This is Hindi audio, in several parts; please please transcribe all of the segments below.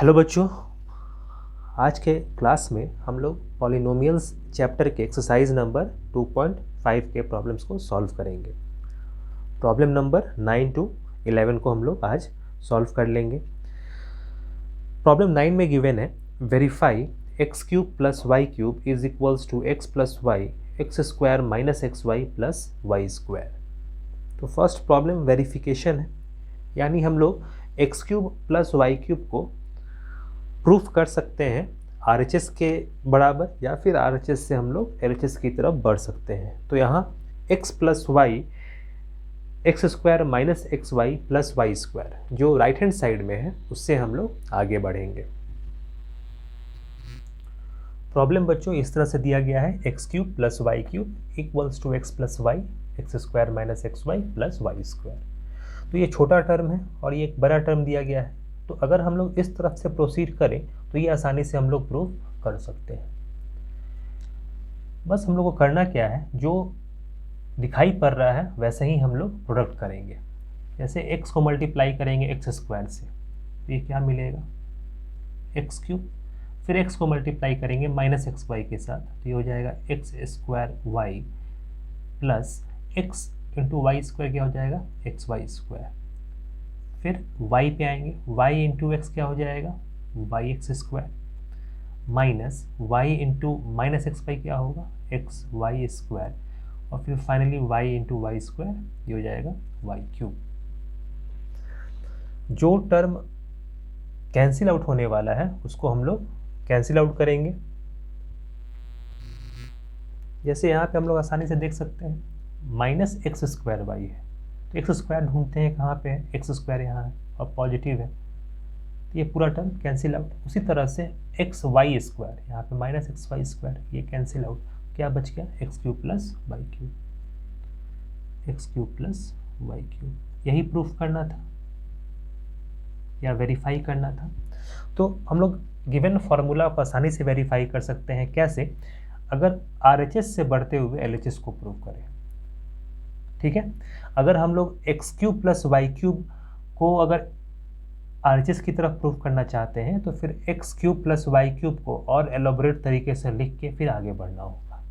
हेलो बच्चों, आज के क्लास में हम लोग पॉलिनोमियल्स चैप्टर के एक्सरसाइज नंबर 2.5 के प्रॉब्लम्स को सॉल्व करेंगे। प्रॉब्लम नंबर 9 to 11 को हम लोग आज सॉल्व कर लेंगे। प्रॉब्लम 9 में गिवन है verify x cube plus y cube is equals to x plus y x square minus x y plus y square. तो फर्स्ट प्रॉब्लम वेरिफिकेशन है, यानी हम लोग x cube plus y cube को प्रूफ कर सकते हैं RHS के बराबर, या फिर RHS से हम लोग LHS की तरफ बढ़ सकते हैं। तो यहाँ x plus y x square minus x y plus y square जो राइट हैंड साइड में है उससे हम लोग आगे बढ़ेंगे। प्रॉब्लम बच्चों इस तरह से दिया गया है x cube plus y cube equals to x plus y x square minus x y plus y square. तो ये छोटा टर्म है और ये एक बड़ा टर्म दिया गया है। तो अगर हम लोग इस तरफ से प्रोसीड करें तो ये आसानी से हम लोग प्रूव कर सकते हैं। बस हम लोग को करना क्या है, जो दिखाई पड़ रहा है वैसे ही हम लोग प्रोडक्ट करेंगे। जैसे x को मल्टीप्लाई करेंगे एक्स स्क्वायर से तो ये क्या मिलेगा एक्स क्यूब, फिर x को मल्टीप्लाई करेंगे माइनस एक्स वाई के साथ तो ये हो जाएगा x square y plus x into y square क्या हो जाएगा एक्स वाई स्क्वायर। फिर y पे आएंगे, y इंटू एक्स क्या हो जाएगा y x square minus y into minus x y क्या होगा एक्स वाई स्क्वायर, और फिर finally y into y square ये हो जाएगा वाई क्यूब। जो टर्म कैंसिल आउट होने वाला है उसको हम लोग कैंसिल आउट करेंगे। जैसे यहाँ पे हम लोग आसानी से देख सकते हैं माइनस एक्स स्क्वायर वाई है, तो एक्स स्क्वायर ढूंढते हैं कहाँ पे है, एक्स स्क्वायर यहाँ है और पॉजिटिव है तो ये पूरा टर्म कैंसिल आउट। उसी तरह से एक्स वाई स्क्वायर, यहाँ पे माइनस एक्स वाई स्क्वायर ये कैंसिल आउट, क्या बच गया x cube plus y cube, x cube plus y cube. यही प्रूफ करना था या वेरीफाई करना था। तो हम लोग गिवन फार्मूला को आसानी से वेरीफाई कर सकते हैं। कैसे? अगर RHS से बढ़ते हुए LHS को प्रूव करें। ठीक है, अगर हम लोग x cube plus y cube को अगर RHS की तरफ प्रूफ करना चाहते हैं तो फिर x cube plus y cube को और एलोबरेट तरीके से लिख के फिर आगे बढ़ना होगा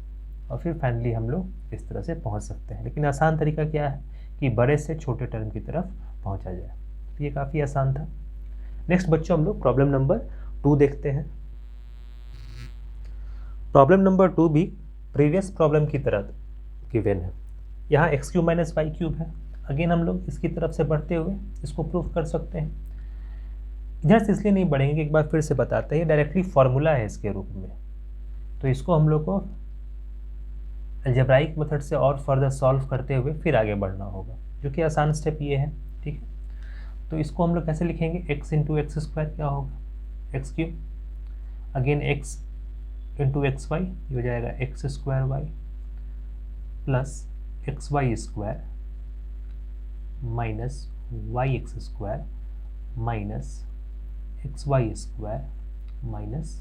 और फिर फाइनली हम लोग इस तरह से पहुंच सकते हैं। लेकिन आसान तरीका क्या है कि बड़े से छोटे टर्म की तरफ पहुंचा जाए। तो ये काफ़ी आसान था। नेक्स्ट बच्चों हम लोग प्रॉब्लम नंबर 2 देखते हैं। प्रॉब्लम नंबर 2 भी प्रीवियस प्रॉब्लम की तरह गिवन है। यहाँ x cube minus y cube है। अगेन हम लोग इसकी तरफ से बढ़ते हुए इसको प्रूफ कर सकते हैं। इधर से इसलिए नहीं बढ़ेंगे कि एक बार फिर से बताते हैं, डायरेक्टली फॉर्मूला है इसके रूप में, तो इसको हम लोग को अलजेब्राइक मेथड से और फर्दर सॉल्व करते हुए फिर आगे बढ़ना होगा, जो कि आसान स्टेप ये है। ठीक है, तो इसको हम लोग कैसे लिखेंगे, एक्स इंटू एक्स स्क्वायर क्या होगा x cube, again x into x y ये हो जाएगा x square y plus x y square minus y x square minus x y square minus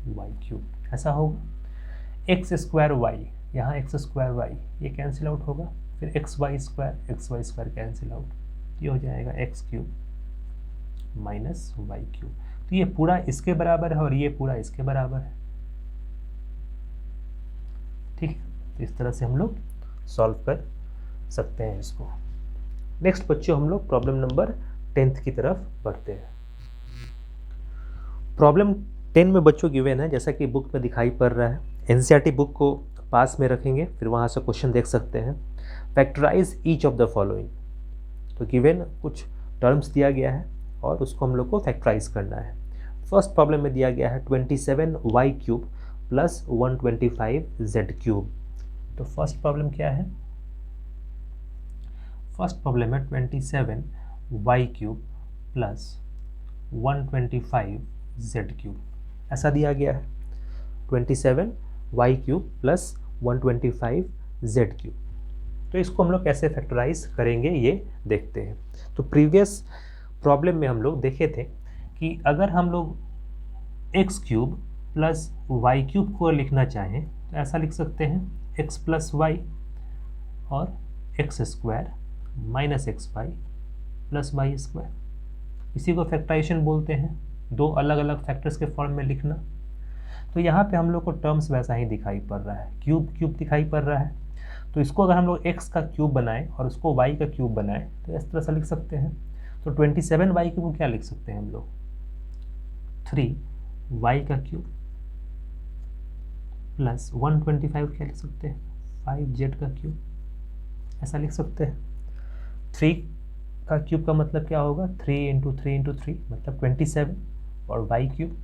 y cube. ऐसा होगा एक्स स्क्वायर वाई, यहाँ एक्स स्क्वायर वाई ये कैंसिल आउट होगा, फिर x y square cancel out, ये हो जाएगा x cube minus y cube. तो ये पूरा इसके बराबर है और ये पूरा इसके बराबर है। ठीक है, तो इस तरह से हम लोग सॉल्व कर सकते हैं इसको। नेक्स्ट बच्चों हम लोग प्रॉब्लम नंबर 10 की तरफ बढ़ते हैं। प्रॉब्लम 10 में बच्चों गिवन है, जैसा कि बुक में दिखाई पड़ रहा है। NCERT बुक को पास में रखेंगे, फिर वहाँ से क्वेश्चन देख सकते हैं। Factorise each of the following, तो गिवन कुछ टर्म्स दिया गया है और उसको हम लोग को फैक्टराइज करना है। फर्स्ट प्रॉब्लम में दिया गया है 27y cube plus 125z cube. तो फर्स्ट प्रॉब्लम क्या है, फर्स्ट प्रॉब्लम है 27y cube plus 125z cube, ऐसा दिया गया है 27y cube plus 125z cube. तो इसको हम लोग कैसे फैक्टराइज करेंगे ये देखते हैं। तो प्रीवियस प्रॉब्लम में हम लोग देखे थे कि अगर हम लोग x cube plus y cube को लिखना चाहें तो ऐसा लिख सकते हैं एक्स प्लस वाई और x square minus x y plus y square. इसी को फैक्टराइजेशन बोलते हैं। दो अलग अलग फैक्टर्स के फॉर्म में लिखना। तो यहाँ पे हम लोग को टर्म्स वैसा ही दिखाई पड़ रहा है, क्यूब क्यूब दिखाई पड़ रहा है। तो इसको अगर हम लोग x का क्यूब बनाएं और उसको y का क्यूब बनाएं तो इस तरह से लिख सकते हैं। तो 27y क्यूब को क्या लिख सकते हैं हम लोग, 3y का क्यूब प्लस 125 क्या लिख सकते हैं, 5z का क्यूब, ऐसा लिख सकते हैं। 3 का क्यूब का मतलब क्या होगा, 3 इंटू 3 इंटू 3 मतलब 27 और y क्यूब।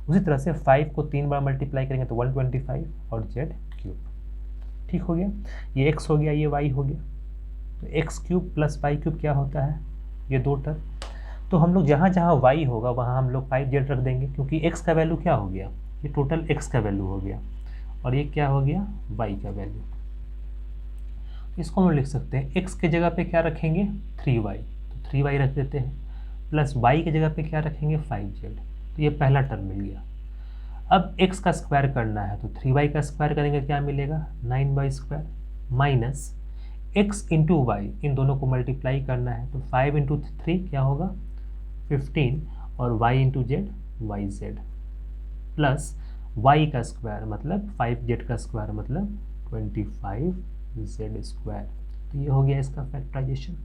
उसी तरह से 5 को 3 बार मल्टीप्लाई करेंगे तो 125 और z क्यूब। ठीक हो गया, ये x हो गया, ये y हो गया। तो x cube plus y cube क्या होता है, ये दो टर्म। तो हम लोग जहाँ जहाँ y होगा वहाँ हम लोग 5z रख देंगे, क्योंकि x का वैल्यू क्या हो गया, ये टोटल x का वैल्यू हो गया और ये क्या हो गया, y का वैल्यू। इसको हम लिख सकते हैं x के जगह पे क्या रखेंगे, 3y, तो 3y रख देते हैं, प्लस y के जगह पे क्या रखेंगे, 5z। तो ये पहला टर्म मिल गया। अब x का स्क्वायर करना है तो 3y का स्क्वायर करेंगे, क्या मिलेगा, 9y square, minus x into y, इन दोनों को मल्टीप्लाई करना है तो 5 इंटू 3 क्या होगा, 15 और y into z, y z, plus y का स्क्वायर मतलब 5z का स्क्वायर मतलब 25z स्क्वायर। तो ये हो गया इसका फैक्टराइजेशन।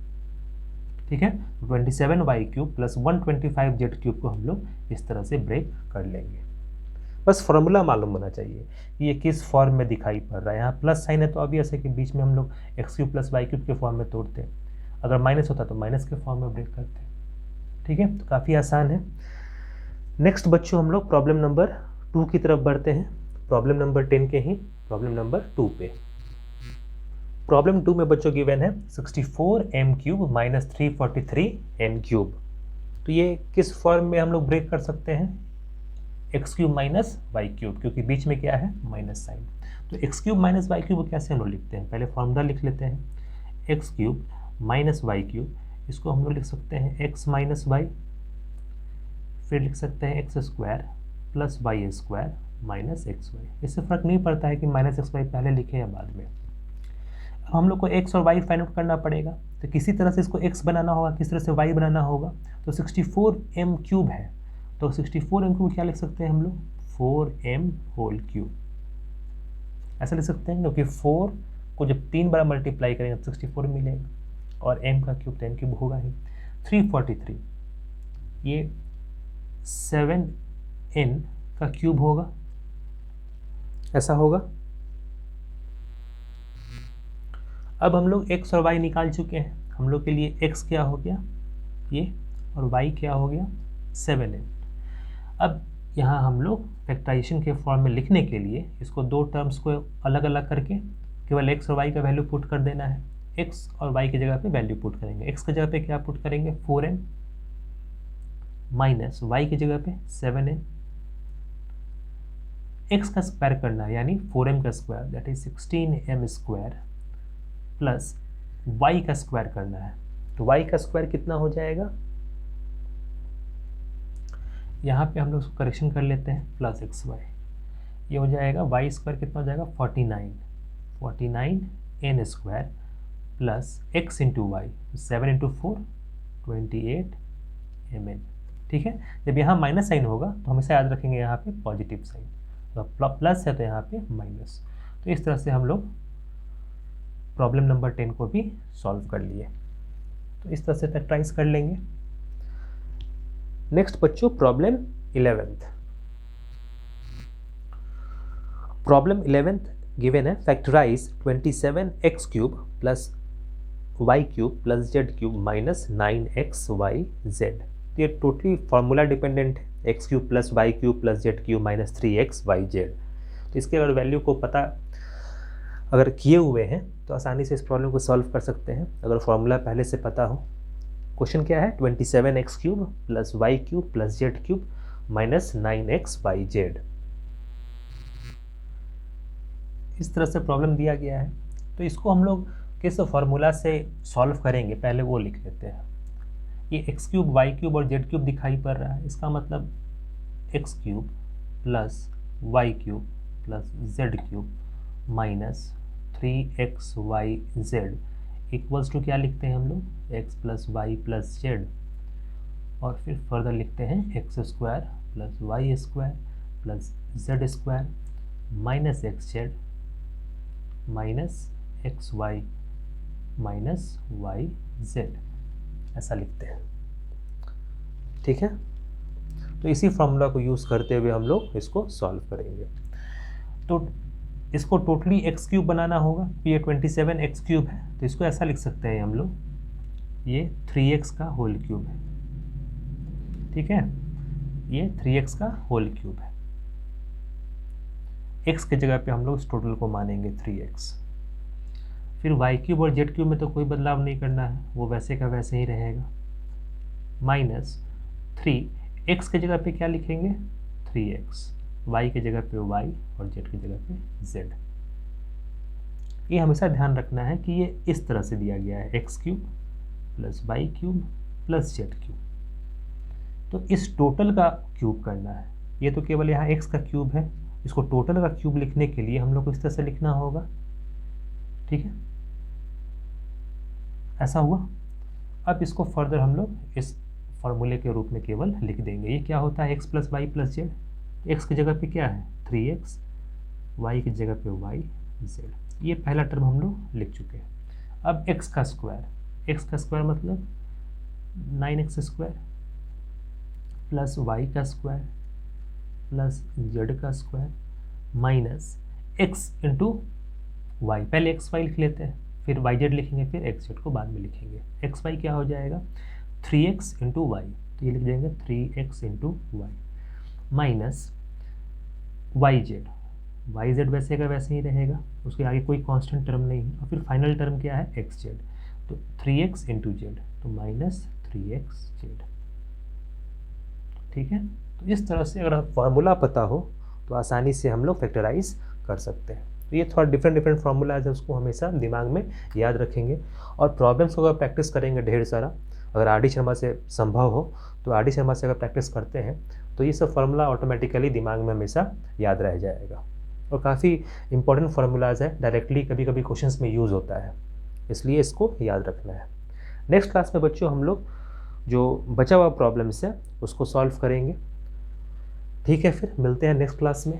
ठीक है, 27y cube plus 125z cube को हम लोग इस तरह से ब्रेक कर लेंगे। बस फॉर्मूला मालूम होना चाहिए कि ये किस फॉर्म में दिखाई पड़ रहा है। यहाँ प्लस साइन है तो ऑब्वियस है कि बीच में हम लोग x cube plus y cube के फॉर्म में तोड़ते हैं, अगर माइनस होता तो माइनस के फॉर्म में ब्रेक करते हैं। ठीक है, तो काफ़ी आसान है। नेक्स्ट बच्चों हम लोग प्रॉब्लम नंबर 2 की तरफ बढ़ते हैं, प्रॉब्लम नंबर 10 के ही प्रॉब्लम नंबर 2 पे। प्रॉब्लम 2 में बच्चों गिवन है 64m cube minus 343m cube. तो ये किस फॉर्म में हम लोग ब्रेक कर सकते हैं, x cube minus y cube, क्योंकि बीच में क्या है, माइनस साइन। तो x cube minus y cube कैसे हम लोग लिखते हैं, पहले फॉर्मूला लिख लेते हैं, x cube minus y cube, इसको हम लोग लिख सकते हैं एक्स माइनस वाई, फिर लिख सकते हैं x square plus y square minus x y. इससे फ़र्क नहीं पड़ता है कि माइनस एक्स वाई पहले लिखे या बाद में। अब हम लोग को एक्स और वाई फाइंड आउट करना पड़ेगा, तो किसी तरह से इसको एक्स बनाना होगा, किस तरह से वाई बनाना होगा। तो 64m क्यूब है तो 64m क्यूब क्या लिख सकते हैं हम लोग, 4m होल क्यूब, ऐसा लिख सकते हैं, क्योंकि 4 को जब 3 बार मल्टीप्लाई करेंगे तो 64 मिलेगा और m का क्यूब 10 क्यूब होगा ही। 343 ये 7n का क्यूब होगा, ऐसा होगा। अब हम लोग x और y निकाल चुके हैं, हम लोग के लिए x क्या हो गया ये और y क्या हो गया 7n। अब यहाँ हम लोग फैक्टराइजेशन के फॉर्म में लिखने के लिए इसको दो टर्म्स को अलग अलग करके केवल x और y का वैल्यू पुट कर देना है। x और y की जगह पे वैल्यू पुट करेंगे, x की जगह पे क्या पुट करेंगे, 4n माइनस y की जगह पे 7n। x का स्क्वायर करना है यानी 4m का square that is 16m square plus y का स्क्वायर करना है, तो y का स्क्वायर कितना हो जाएगा, यहाँ पे हम लोग करेक्शन कर लेते हैं, प्लस एक्स वाई, ये हो जाएगा y स्क्वायर कितना हो जाएगा 49 n square plus x into y, 7 into 4 28 mn। ठीक है, जब यहाँ माइनस साइन होगा तो हमेशा याद रखेंगे यहाँ पे पॉजिटिव साइन, तो प्लस है तो यहाँ पे माइनस। तो इस तरह से हम लोग प्रॉब्लम नंबर 10 को भी सॉल्व कर लिए, तो इस तरह से फैक्टराइज कर लेंगे। नेक्स्ट बच्चों problem 11th। Problem 11th given है factorize 27x cube plus y cube plus z cube minus 9xyz। ये टोटली फार्मूला डिपेंडेंट है, x cube plus y cube plus z cube minus 3xyz। तो इसके अगर वैल्यू को पता अगर किए हुए हैं तो आसानी से इस प्रॉब्लम को सॉल्व कर सकते हैं, अगर फॉर्मूला पहले से पता हो। क्वेश्चन क्या है, 27x cube plus y cube plus z cube minus 9xyz। इस तरह से प्रॉब्लम दिया गया है, तो इसको हम लोग किस फॉर्मूला से सॉल्व करेंगे पहले वो लिख लेते हैं। ये x क्यूब वाई क्यूब और जेड क्यूब दिखाई पड़ रहा है, इसका मतलब x cube plus y cube plus z cube minus 3xyz equals to क्या लिखते हैं हम लोग, x plus y plus z और फिर फर्दर लिखते हैं x square plus y square plus z square minus x z minus x y minus y z, ऐसा लिखते हैं। ठीक है, तो इसी फॉर्मूला को यूज़ करते हुए हम लोग इसको सॉल्व करेंगे। तो इसको टोटली एक्स क्यूब बनाना होगा, ये 27 एक्स क्यूब है, तो इसको ऐसा लिख सकते हैं हम लोग, ये 3x का होल क्यूब है। ठीक है, ये 3x का होल क्यूब है। x की जगह पे हम लोग इस टोटल को मानेंगे 3x। फिर y क्यूब और z क्यूब में तो कोई बदलाव नहीं करना है, वो वैसे का वैसे ही रहेगा। माइनस 3x की जगह पे क्या लिखेंगे 3x, y की जगह पे y और z की जगह पे z। ये हमेशा ध्यान रखना है कि ये इस तरह से दिया गया है, x cube plus y cube plus z cube. तो इस टोटल का क्यूब करना है। ये तो केवल यहाँ x का क्यूब है, इसको टोटल का क्यूब लिखने के लिए हम लोग को इस तरह से लिखना होगा। ठीक है, ऐसा हुआ। अब इसको फर्दर हम लोग इस फॉर्मूले के रूप में केवल लिख देंगे। ये क्या होता है x plus y plus z, x की जगह पे क्या है 3x, y की जगह पे y z। ये पहला टर्म हम लोग लिख चुके हैं। अब x का स्क्वायर मतलब 9x स्क्वायर प्लस y का स्क्वायर प्लस z का square minus x into y. पहले एक्स वाई लिख लेते हैं, फिर वाई जेड लिखेंगे, फिर एक्स जेड को बाद में लिखेंगे। एक्स वाई क्या हो जाएगा 3x इंटू वाई, तो ये लिख देंगे 3x into y minus y z वैसे का वैसे ही रहेगा, उसके आगे कोई कांस्टेंट टर्म नहीं है। और फिर फाइनल टर्म क्या है एक्स जेड, तो 3x इंटू जेड तो माइनस 3x जेड। ठीक है, तो इस तरह से अगर फार्मूला पता हो तो आसानी से हम लोग फैक्टराइज कर सकते हैं। तो ये थोड़ा डिफरेंट फार्मूलाज है, उसको हमेशा दिमाग में याद रखेंगे और प्रॉब्लम्स को अगर प्रैक्टिस करेंगे ढेर सारा, अगर आर डी शर्मा से संभव हो तो आर डी शर्मा से अगर प्रैक्टिस करते हैं तो ये सब फार्मूला ऑटोमेटिकली दिमाग में हमेशा याद रह जाएगा। और काफ़ी इंपॉर्टेंट फार्मूलाज है, डायरेक्टली कभी कभी क्वेश्चंस में यूज़ होता है, इसलिए इसको याद रखना है। नेक्स्ट क्लास में बच्चों हम लोग जो बचा हुआ प्रॉब्लम्स है उसको सॉल्व करेंगे। ठीक है, फिर मिलते हैं नेक्स्ट क्लास में।